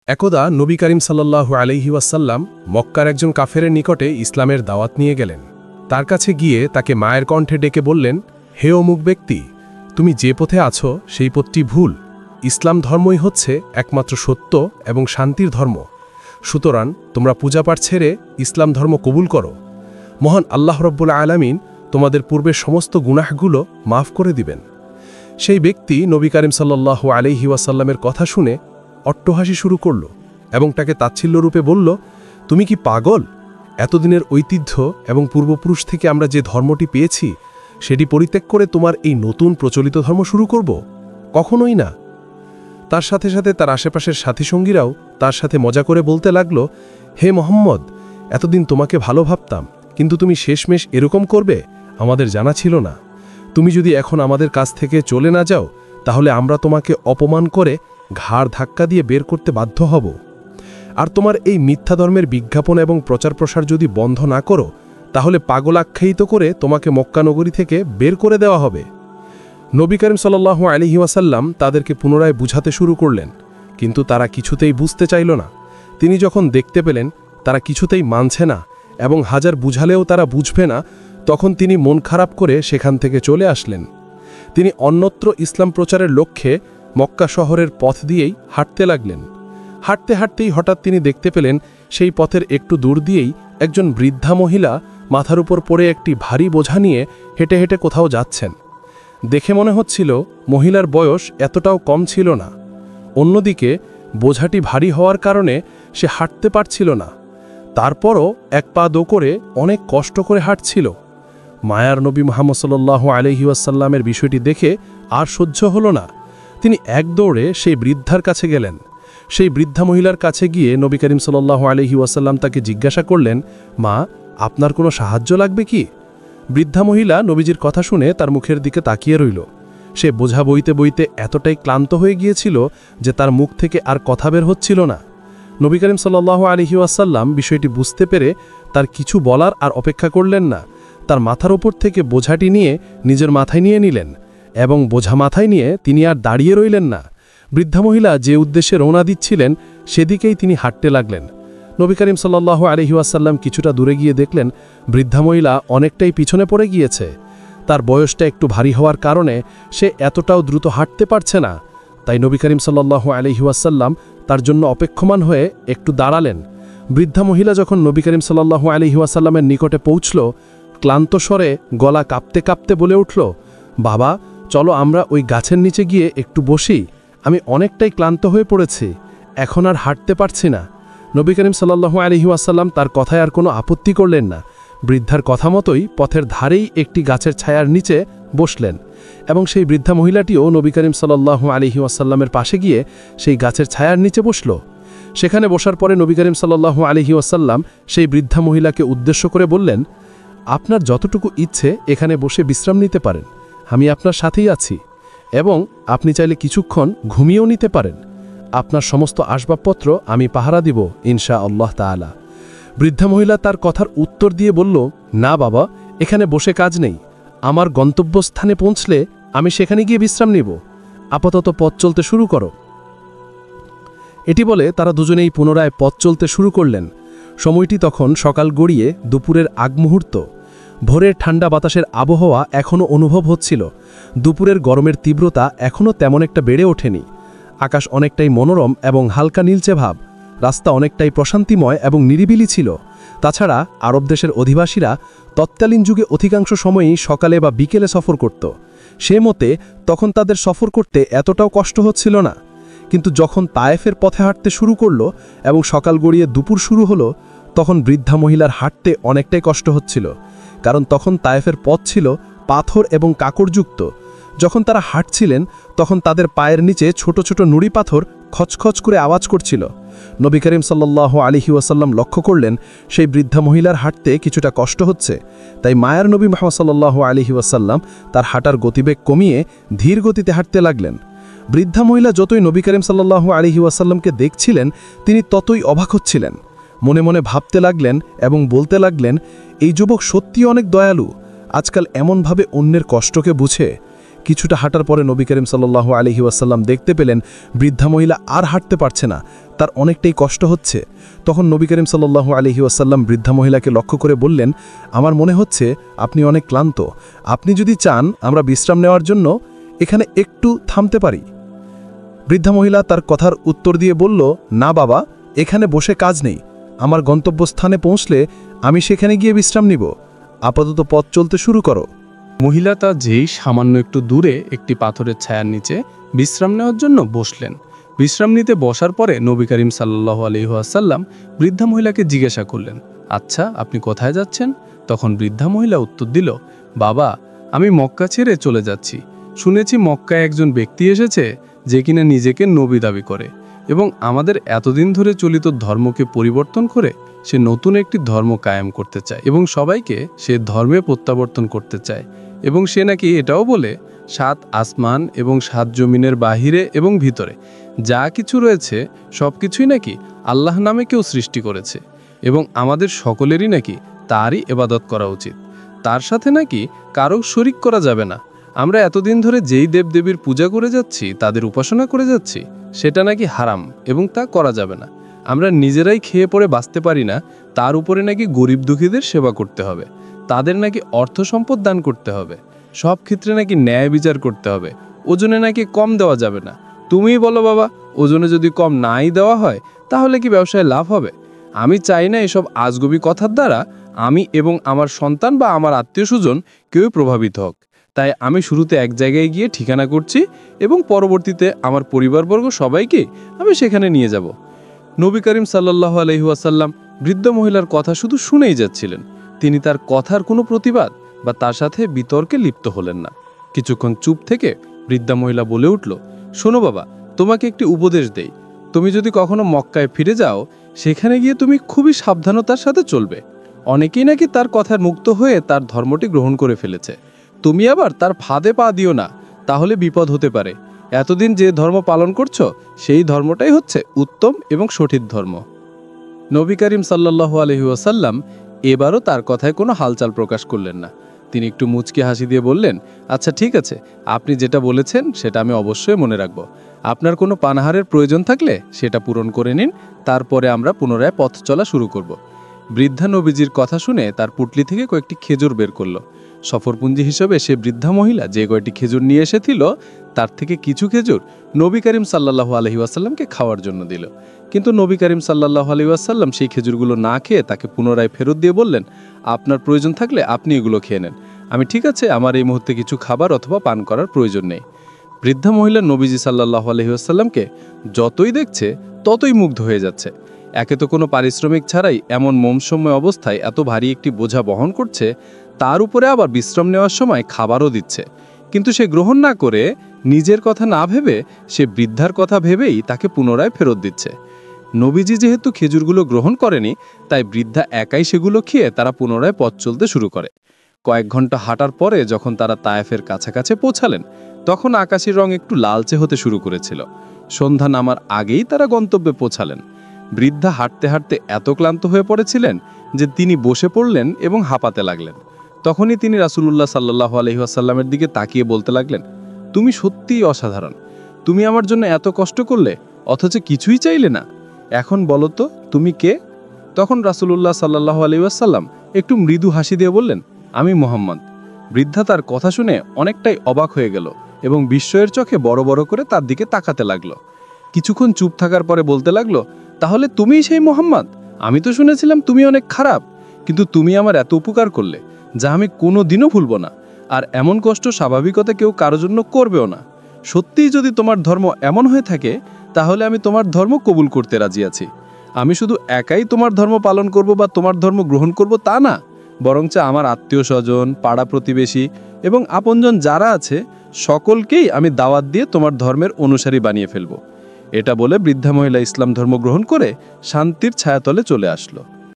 একদা নবী করিম সাল্লাল্লাহু আলাইহি ওয়াসাল্লাম মক্কার একজন কাফেরের নিকটে ইসলামের দাওয়াত নিয়ে গেলেন। তার কাছে গিয়ে তাকে মায়ের কণ্ঠে ডেকে বললেন, হে অমুক ব্যক্তি, তুমি যে পথে আছো সেই পথটি ভুল। ইসলাম ধর্মই হচ্ছে একমাত্র সত্য এবং শান্তির ধর্ম। সুতরাং তোমরা পূজাপাঠ ছেড়ে ইসলাম ধর্ম কবুল করো। মহান আল্লাহ রব্বুল আলামিন তোমাদের পূর্বের সমস্ত গুনাহগুলো মাফ করে দিবেন। সেই ব্যক্তি নবী করিম সাল্লাল্লাহু আলাইহি ওয়াসাল্লামের কথা শুনে অট্টহাসি শুরু করল এবং তাকে তাচ্ছিল্যরূপে বলল, তুমি কি পাগল? এতদিনের ঐতিহ্য এবং পূর্বপুরুষ থেকে আমরা যে ধর্মটি পেয়েছি সেটি পরিত্যাগ করে তোমার এই নতুন প্রচলিত ধর্ম শুরু করব? কখনোই না। তার সাথে সাথে তার আশেপাশের সাথীসঙ্গীরাও তার সাথে মজা করে বলতে লাগল, হে মোহাম্মদ, এতদিন তোমাকে ভালো ভাবতাম, কিন্তু তুমি শেষমেশ এরকম করবে আমাদের জানা ছিল না। তুমি যদি এখন আমাদের কাছ থেকে চলে না যাও তাহলে আমরা তোমাকে অপমান করে ঘাড় ধাক্কা দিয়ে বের করতে বাধ্য হব। আর তোমার এই মিথ্যা ধর্মের বিজ্ঞাপন এবং প্রচার প্রসার যদি বন্ধ না করো তাহলে পাগল আখ্যায়িত করে তোমাকে মক্কা নগরী থেকে বের করে দেওয়া হবে। নবী করিম সাল্লাল্লাহু আলাইহি ওয়াসাল্লাম তাদেরকে পুনরায় বুঝাতে শুরু করলেন, কিন্তু তারা কিছুতেই বুঝতে চাইল না। তিনি যখন দেখতে পেলেন তারা কিছুতেই মানছে না এবং হাজার বুঝালেও তারা বুঝবে না, তখন তিনি মন খারাপ করে সেখান থেকে চলে আসলেন। তিনি অন্যত্র ইসলাম প্রচারের লক্ষ্যে মক্কা শহরের পথ দিয়েই হাঁটতে লাগলেন। হাঁটতে হাঁটতেই হঠাৎ তিনি দেখতে পেলেন সেই পথের একটু দূর দিয়েই একজন বৃদ্ধা মহিলা মাথার উপর পড়ে একটি ভারী বোঝা নিয়ে হেঁটে হেঁটে কোথাও যাচ্ছেন। দেখে মনে হচ্ছিল মহিলার বয়স এতটাও কম ছিল না। অন্যদিকে বোঝাটি ভারী হওয়ার কারণে সে হাঁটতে পারছিল না। তারপরও এক পা দো করে অনেক কষ্ট করে হাঁটছিল। মায়ার নবী মুহাম্মদ সাল্লাল্লাহু আলাইহি ওয়াসাল্লামের বিষয়টি দেখে আর সহ্য হল না। তিনি এক দৌড়ে সেই বৃদ্ধার কাছে গেলেন। সেই বৃদ্ধা মহিলার কাছে গিয়ে নবী করিম সাল্লাল্লাহু আলাইহি ওয়াসাল্লাম তাকে জিজ্ঞাসা করলেন, মা, আপনার কোনো সাহায্য লাগবে কি? বৃদ্ধা মহিলা নবীজির কথা শুনে তার মুখের দিকে তাকিয়ে রইল। সে বোঝা বইতে বইতে এতটাই ক্লান্ত হয়ে গিয়েছিল যে তার মুখ থেকে আর কথা বের হচ্ছিল না। নবী করিম সাল্লাল্লাহু আলাইহি ওয়াসাল্লাম বিষয়টি বুঝতে পেরে তার কিছু বলার আর অপেক্ষা করলেন না। তার মাথার ওপর থেকে বোঝাটি নিয়ে নিজের মাথায় নিয়ে নিলেন এবং বোঝা মাথায় নিয়ে তিনি আর দাঁড়িয়ে রইলেন না। বৃদ্ধা মহিলা যে উদ্দেশ্যে রওনা দিচ্ছিলেন সেদিকেই তিনি হাঁটতে লাগলেন। নবী করিম সাল্লাল্লাহু আলাইহি ওয়াসাল্লাম কিছুটা দূরে গিয়ে দেখলেন বৃদ্ধা মহিলা অনেকটাই পিছনে পড়ে গিয়েছে। তার বয়সটা একটু ভারী হওয়ার কারণে সে এতটাও দ্রুত হাঁটতে পারছে না। তাই নবী করিম সাল্লাল্লাহু আলাইহি ওয়াসাল্লাম তার জন্য অপেক্ষমান হয়ে একটু দাঁড়ালেন। বৃদ্ধা মহিলা যখন নবী করিম সাল্লাল্লাহু আলাইহি ওয়াসাল্লামের নিকটে পৌঁছল, ক্লান্ত স্বরে গলা কাঁপতে কাঁপতে বলে উঠল, বাবা, চলো আমরা ওই গাছের নিচে গিয়ে একটু বসি। আমি অনেকটাই ক্লান্ত হয়ে পড়েছি, এখন আর হাঁটতে পারছি না। নবী করিম সাল্লাল্লাহু আলাইহি ওয়াসাল্লাম তার কথায় আর কোনো আপত্তি করলেন না। বৃদ্ধার কথা মতোই পথের ধারেই একটি গাছের ছায়ার নিচে বসলেন এবং সেই বৃদ্ধা মহিলাটিও নবী করিম সাল্লাল্লাহু আলাইহি ওয়াসাল্লামের পাশে গিয়ে সেই গাছের ছায়ার নিচে বসল। সেখানে বসার পরে নবী করিম সাল্লাল্লাহু আলাইহি ওয়াসাল্লাম সেই বৃদ্ধা মহিলাকে উদ্দেশ্য করে বললেন, আপনার যতটুকু ইচ্ছে এখানে বসে বিশ্রাম নিতে পারেন, আমি আপনার সাথেই আছি এবং আপনি চাইলে কিছুক্ষণ ঘুমিয়েও নিতে পারেন। আপনার সমস্ত আসবাবপত্র আমি পাহারা দিব ইনশা আল্লাহ তাআলা। বৃদ্ধা মহিলা তার কথার উত্তর দিয়ে বলল, না বাবা, এখানে বসে কাজ নেই। আমার গন্তব্যস্থানে পৌঁছলে আমি সেখানে গিয়ে বিশ্রাম নিব। আপাতত পথ চলতে শুরু করো। এটি বলে তারা দুজনেই পুনরায় পথ চলতে শুরু করলেন। সময়টি তখন সকাল গড়িয়ে দুপুরের আগ মুহূর্ত। ভোরের ঠান্ডা বাতাসের আবহাওয়া এখনও অনুভব হচ্ছিল। দুপুরের গরমের তীব্রতা এখনও তেমন একটা বেড়ে ওঠেনি। আকাশ অনেকটাই মনোরম এবং হালকা নীলচে ভাব। রাস্তা অনেকটাই প্রশান্তিময় এবং নিরিবিলি ছিল। তাছাড়া আরব দেশের অধিবাসীরা তৎকালীন যুগে অধিকাংশ সময়ই সকালে বা বিকেলে সফর করত। সে মতে তখন তাদের সফর করতে এতটাও কষ্ট হচ্ছিল না। কিন্তু যখন তায়েফের পথে হাঁটতে শুরু করল এবং সকাল গড়িয়ে দুপুর শুরু হলো, তখন বৃদ্ধা মহিলার হাঁটতে অনেকটাই কষ্ট হচ্ছিল, কারণ তখন তায়েফের পথ ছিল পাথর এবং কাঁকড়যুক্ত। যখন তারা হাঁটছিলেন তখন তাদের পায়ের নিচে ছোট ছোট নুড়ি পাথর খচখচ করে আওয়াজ করছিল। নবী করিম সাল্লাল্লাহু আলাইহি ওয়াসাল্লাম লক্ষ্য করলেন সেই বৃদ্ধা মহিলার হাঁটতে কিছুটা কষ্ট হচ্ছে। তাই মায়ার নবী মুহাম্মদ সাল্লাল্লাহু আলাইহি ওয়াসাল্লাম তার হাঁটার গতিবেগ কমিয়ে ধীর গতিতে হাঁটতে লাগলেন। বৃদ্ধা মহিলা যতই নবী করিম সাল্লাল্লাহু আলাইহি ওয়াসাল্লামকে দেখছিলেন তিনি ততই অবাক হচ্ছিলেন। মনে মনে ভাবতে লাগলেন এবং বলতে লাগলেন, এই যুবক সত্যি অনেক দয়ালু, আজকাল এমনভাবে অন্যের কষ্টকে বুঝে। কিছুটা হাঁটার পরে নবী করিম সাল্লাল্লাহু আলাইহি ওয়াসাল্লাম দেখতে পেলেন বৃদ্ধা মহিলা আর হাঁটতে পারছে না, তার অনেকটাই কষ্ট হচ্ছে। তখন নবী করিম সাল্লাল্লাহু আলাইহি ওয়াসাল্লাম বৃদ্ধা মহিলাকে লক্ষ্য করে বললেন, আমার মনে হচ্ছে আপনি অনেক ক্লান্ত, আপনি যদি চান আমরা বিশ্রাম নেওয়ার জন্য এখানে একটু থামতে পারি। বৃদ্ধা মহিলা তার কথার উত্তর দিয়ে বলল, না বাবা, এখানে বসে কাজ নেই, আমার গন্তব্যস্থানে পৌঁছলে আমি সেখানে গিয়ে বিশ্রাম নিব, আপাতত পথ চলতে শুরু করো। মহিলা তা যেই সামান্য একটু দূরে একটি পাথরের ছায়ার নিচে বিশ্রাম নেওয়ার জন্য বসলেন। বিশ্রাম নিতে বসার পরে নবী করিম সাল্লাল্লাহু আলাইহি ওয়াসাল্লাম বৃদ্ধা মহিলাকে জিজ্ঞাসা করলেন, আচ্ছা আপনি কোথায় যাচ্ছেন? তখন বৃদ্ধা মহিলা উত্তর দিল, বাবা, আমি মক্কা ছেড়ে চলে যাচ্ছি। শুনেছি মক্কায় একজন ব্যক্তি এসেছে যে কিনা নিজেকে নবী দাবি করে এবং আমাদের এতদিন ধরে চলিত ধর্মকে পরিবর্তন করে সে নতুন একটি ধর্ম কায়েম করতে চায় এবং সবাইকে সে ধর্মে প্রত্যাবর্তন করতে চায়। এবং সে নাকি এটাও বলে 7 আসমান এবং 7 জমিনের বাহিরে এবং ভিতরে যা কিছু রয়েছে সব কিছুই নাকি আল্লাহ নামে কেউ সৃষ্টি করেছে এবং আমাদের সকলেরই নাকি তারই ইবাদত করা উচিত, তার সাথে নাকি কারো শরিক করা যাবে না। আমরা এতদিন ধরে যেই দেবদেবীর পূজা করে যাচ্ছি, তাদের উপাসনা করে যাচ্ছি, সেটা নাকি হারাম এবং তা করা যাবে না। আমরা নিজেরাই খেয়ে পড়ে বাঁচতে পারি না, তার উপরে নাকি গরিব দুঃখীদের সেবা করতে হবে, তাদের নাকি অর্থ সম্পদ দান করতে হবে, সব ক্ষেত্রে নাকি ন্যায় বিচার করতে হবে, ওজনে নাকি কম দেওয়া যাবে না। তুমিই বলো বাবা, ওজনে যদি কম নাই দেওয়া হয় তাহলে কি ব্যবসায় লাভ হবে? আমি চাই না এসব আজগুবি কথার দ্বারা আমি এবং আমার সন্তান বা আমার আত্মীয় স্বজন কেউই প্রভাবিত হোক। তাই আমি শুরুতে এক জায়গায় গিয়ে ঠিকানা করছি এবং পরবর্তীতে আমার পরিবারবর্গ সবাইকে আমি সেখানে নিয়ে যাব। নবী করিম সাল্লাল্লাহু আলাইহি ওয়াসাল্লাম বৃদ্ধ মহিলার কথা শুধু শুনেই যাচ্ছিলেন। তিনি তার কথার কোনো প্রতিবাদ বা তার সাথে বিতর্কে লিপ্ত হলেন না। কিছুক্ষণ চুপ থেকে বৃদ্ধা মহিলা বলে উঠল, শোনো বাবা, তোমাকে একটি উপদেশ দেই। তুমি যদি কখনো মক্কায় ফিরে যাও, সেখানে গিয়ে তুমি খুবই সাবধানতার সাথে চলবে। অনেকেই নাকি তার কথায় মুক্ত হয়ে তার ধর্মটি গ্রহণ করে ফেলেছে। তুমি আবার তার ফাঁদে পা দিও না, তাহলে বিপদ হতে পারে। এতদিন যে ধর্ম পালন করছো সেই ধর্মটাই হচ্ছে উত্তম এবং সঠিক ধর্ম। নবী করিম সাল্লাল্লাহু আলাইহি ওয়াসাল্লাম এবারও তার কথায় কোনো হালচাল প্রকাশ করলেন না। তিনি একটু মুচকি হাসি দিয়ে বললেন, আচ্ছা ঠিক আছে, আপনি যেটা বলেছেন সেটা আমি অবশ্যই মনে রাখব। আপনার কোনো পানাহারের প্রয়োজন থাকলে সেটা পূরণ করে নিন, তারপরে আমরা পুনরায় পথ চলা শুরু করব। বৃদ্ধা নবীজির কথা শুনে তার পুটলি থেকে কয়েকটি খেজুর বের করল। সফরপুঞ্জি হিসেবে সে বৃদ্ধা মহিলা যে কয়েকটি খেজুর নিয়ে এসেছিল তার থেকে কিছু খেজুর নবী করিম সাল্লাল্লাহু আলাইহি ওয়াসাল্লামকে খাওয়ার জন্য দিল। কিন্তু নবী করিম সাল্লাল্লাহু আলাইহি ওয়াসাল্লাম সেই খেজুরগুলো না খেয়ে তাকে পুনরায় ফেরত দিয়ে বললেন, আপনার প্রয়োজন থাকলে আপনি এগুলো খেয়ে নেন, আমি ঠিক আছে, আমার এই মুহূর্তে কিছু খাবার অথবা পান করার প্রয়োজন নেই। বৃদ্ধা মহিলা নবীজি সাল্লাল্লাহু আলাইহি ওয়াসাল্লামকে যতই দেখছে ততই মুগ্ধ হয়ে যাচ্ছে। একে তো কোনো পারিশ্রমিক ছাড়াই এমন মোমসময় অবস্থায় এত ভারী একটি বোঝা বহন করছে, তার উপরে আবার বিশ্রাম নেওয়ার সময় খাবারও দিচ্ছে। কিন্তু সে গ্রহণ না করে নিজের কথা না ভেবে সে বৃদ্ধার কথা ভেবেই তাকে পুনরায় ফেরত দিচ্ছে। নবীজি যেহেতু খেজুরগুলো গ্রহণ করেনি, তাই বৃদ্ধা একাই সেগুলো খেয়ে তারা পুনরায় পথ চলতে শুরু করে। কয়েক ঘন্টা হাঁটার পরে যখন তারা তায়েফের কাছাকাছি পৌঁছালেন, তখন আকাশের রং একটু লালচে হতে শুরু করেছিল। সন্ধ্যা নামার আগেই তারা গন্তব্যে পৌঁছালেন। বৃদ্ধা হাঁটতে হাঁটতে এত ক্লান্ত হয়ে পড়েছিলেন যে তিনি বসে পড়লেন এবং হাঁপাতে লাগলেন। তখনই তিনি রাসূলুল্লাহ সাল্লাল্লাহু আলাইহি ওয়াসাল্লামের দিকে তাকিয়ে বলতে লাগলেন, তুমি সত্যিই অসাধারণ, তুমি আমার জন্য এত কষ্ট করলে অথচ কিছুই চাইলে না। এখন বলো তো তুমি কে? তখন রাসূলুল্লাহ সাল্লাল্লাহু আলাইহি ওয়াসাল্লাম একটু মৃদু হাসি দিয়ে বললেন, আমি মুহাম্মদ। বৃদ্ধা তার কথা শুনে অনেকটাই অবাক হয়ে গেল এবং বিস্ময়ের চোখে বড় বড় করে তার দিকে তাকাতে লাগলো। কিছুক্ষণ চুপ থাকার পরে বলতে লাগলো, তাহলে তুমিই সেই মুহাম্মদ? আমি তো শুনেছিলাম তুমি অনেক খারাপ, কিন্তু তুমি আমার এত উপকার করলে যা আমি কোনো দিনও ভুলব না। আর এমন কষ্ট স্বাভাবিকতা কেউ কারোর জন্য করবেও না। সত্যিই যদি তোমার ধর্ম এমন হয়ে থাকে তাহলে আমি তোমার ধর্ম কবুল করতে রাজি আছি। আমি শুধু একাই তোমার ধর্ম পালন করব বা তোমার ধর্ম গ্রহণ করব তা না, বরঞ্চ আমার আত্মীয় স্বজন, পাড়া প্রতিবেশী এবং আপনজন যারা আছে সকলকেই আমি দাওয়াত দিয়ে তোমার ধর্মের অনুসারী বানিয়ে ফেলব। এটা বলে বৃদ্ধা মহিলা ইসলাম ধর্ম গ্রহণ করে শান্তির ছায়াতলে চলে আসলো।